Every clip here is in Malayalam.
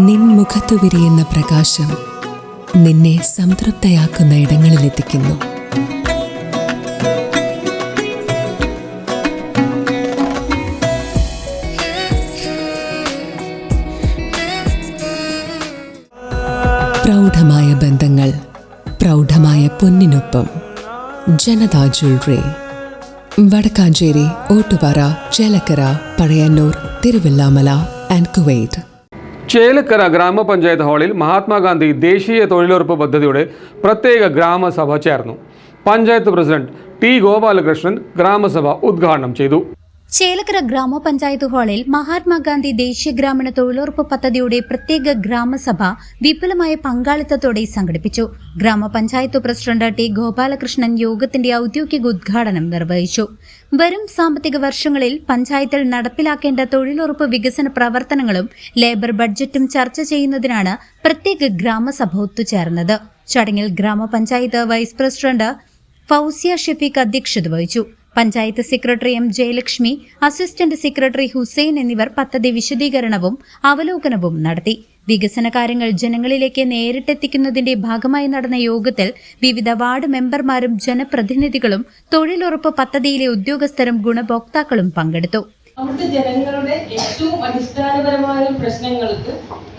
നിൻ മുഖത്തു വിരിയുന്ന പ്രകാശം നിന്നെ സംതൃപ്തയാക്കുന്ന ഇടങ്ങളിലെത്തിക്കുന്നു. പ്രൗഢമായ ബന്ധങ്ങൾ, പ്രൗഢമായ പൊന്നിനൊപ്പം. Janatha jewellery, Vadakkanchery, Ottupara, Chelakkara, Pazhayannur, Thiruvilwamala and Kuwait. Chelakkara grama panchayat ഹാളിൽ മഹാത്മാഗാന്ധി ദേശീയ തൊഴിലുറപ്പ് പദ്ധതിയുടെ പ്രത്യേക ഗ്രാമസഭ ചേർന്നു. പഞ്ചായത്ത് പ്രസിഡന്റ് ടി ഗോപാലകൃഷ്ണൻ ഗ്രാമസഭ ഉദ്ഘാടനം ചെയ്തു. ചേലക്കര ഗ്രാമപഞ്ചായത്ത് ഹാളിൽ മഹാത്മാഗാന്ധി ദേശീയ ഗ്രാമീണ തൊഴിലുറപ്പ് പദ്ധതിയുടെ പ്രത്യേക ഗ്രാമസഭ വിപുലമായ പങ്കാളിത്തത്തോടെ സംഘടിപ്പിച്ചു. ഗ്രാമപഞ്ചായത്ത് പ്രസിഡന്റ് ടി ഗോപാലകൃഷ്ണൻ യോഗത്തിന്റെ ഔദ്യോഗിക ഉദ്ഘാടനം നിർവഹിച്ചു. വരും സാമ്പത്തിക വർഷങ്ങളിൽ പഞ്ചായത്തിൽ നടപ്പിലാക്കേണ്ട തൊഴിലുറപ്പ് വികസന പ്രവർത്തനങ്ങളും ലേബർ ബഡ്ജറ്റും ചർച്ച ചെയ്യുന്നതിനാണ് പ്രത്യേക ഗ്രാമസഭ ഒത്തുചേർന്നത്. ചടങ്ങിൽ ഗ്രാമപഞ്ചായത്ത് വൈസ് പ്രസിഡന്റ് ഫൗസിയ ഷെഫീഖ് അധ്യക്ഷത വഹിച്ചു. Panchayat secretary M Jayalakshmi, assistant secretary Hussain എന്നിവർ പദ്ധതി വിശദീകരണവും അവലോകനവും നടത്തി. വികസന കാര്യങ്ങൾ ജനങ്ങളിലേക്ക് നേരിട്ടെത്തിക്കുന്നതിന്റെ ഭാഗമായി നടന്ന യോഗത്തിൽ വിവിധ വാർഡ് മെമ്പർമാരും ജനപ്രതിനിധികളും തൊഴിലുറപ്പ് പദ്ധതിയിലെ ഉദ്യോഗസ്ഥരും ഗുണഭോക്താക്കളും പങ്കെടുത്തു. അവിടുത്തെ ജനങ്ങളുടെ ഏറ്റവും അടിസ്ഥാനപരമായ പ്രശ്നങ്ങൾക്ക്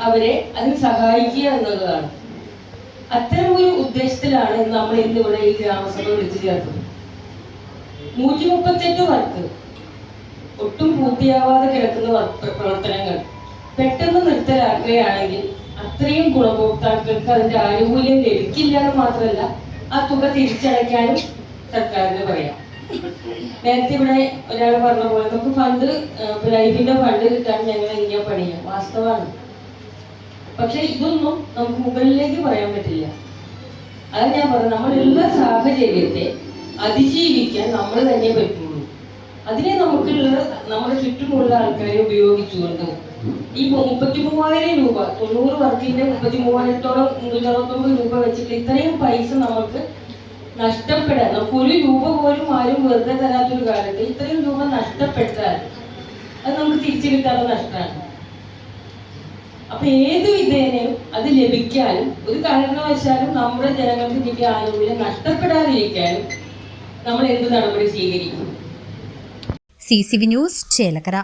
അവരെ അതിന് സഹായിക്കുക എന്നതാണ്. അത്തരം ഒരു ഉദ്ദേശത്തിലാണ് നമ്മൾ ഇന്നിവിടെ ഈ ഗ്രാമസഭ വിളിച്ചു ചേർത്തത്. 138 വർക്ക് ഒട്ടും പൂർത്തിയാവാതെ കിടക്കുന്ന പ്രവർത്തനങ്ങൾ പെട്ടെന്ന് നിർത്തലാക്കുകയാണെങ്കിൽ അത്രയും ഗുണഭോക്താക്കൾക്ക് അതിന്റെ ആനുകൂല്യം ലഭിക്കില്ല എന്ന് മാത്രമല്ല, ആ തുക തിരിച്ചടയ്ക്കാനും സർക്കാരിന് പറയാം. നേരത്തെ ഇവിടെ ഒരാൾ പറഞ്ഞ പോലെ നമുക്ക് ഫണ്ട്, ലൈഫിന്റെ ഫണ്ട് കിട്ടാൻ ഞങ്ങൾ എങ്ങനെയാ പണിയാം, വാസ്തവമാണ്. പക്ഷെ ഇതൊന്നും നമുക്ക് മുകളിലേക്ക് പറയാൻ പറ്റില്ല. അത് ഞാൻ പറഞ്ഞു, നമ്മളുള്ള സാഹചര്യത്തെ അതിജീവിക്കാൻ നമ്മൾ തന്നെ പറ്റുള്ളൂ. അതിനെ നമുക്കുള്ള നമ്മുടെ ചുറ്റുമുള്ള ആൾക്കാരെ ഉപയോഗിച്ചുകൊണ്ട് ഈ 33,000 രൂപ 90 വർക്കിന്റെ 33,000-ഓളം 369 രൂപ വെച്ചിട്ട് ഇത്രയും പൈസ നമുക്ക് നഷ്ടപ്പെടാൻ, നമുക്ക് 1 രൂപ പോലും ആരും വെറുതെ തരാത്തൊരു കാലത്ത് ഇത്രയും രൂപ നഷ്ടപ്പെട്ടാൽ അത് നമുക്ക് തിരിച്ചു കിട്ടാത്ത നഷ്ടമാണ്. അപ്പൊ ഏത് വിധേനയും അത് ലഭിക്കാനും ഒരു കാരണവശാലും നമ്മുടെ ജനങ്ങൾക്ക് കിട്ടിയ ആനുകൂല്യം നഷ്ടപ്പെടാതിരിക്കാനും നമ്മൾ എന്ത് നടപടി സ്വീകരിക്കും? CCV news, Chelakkara.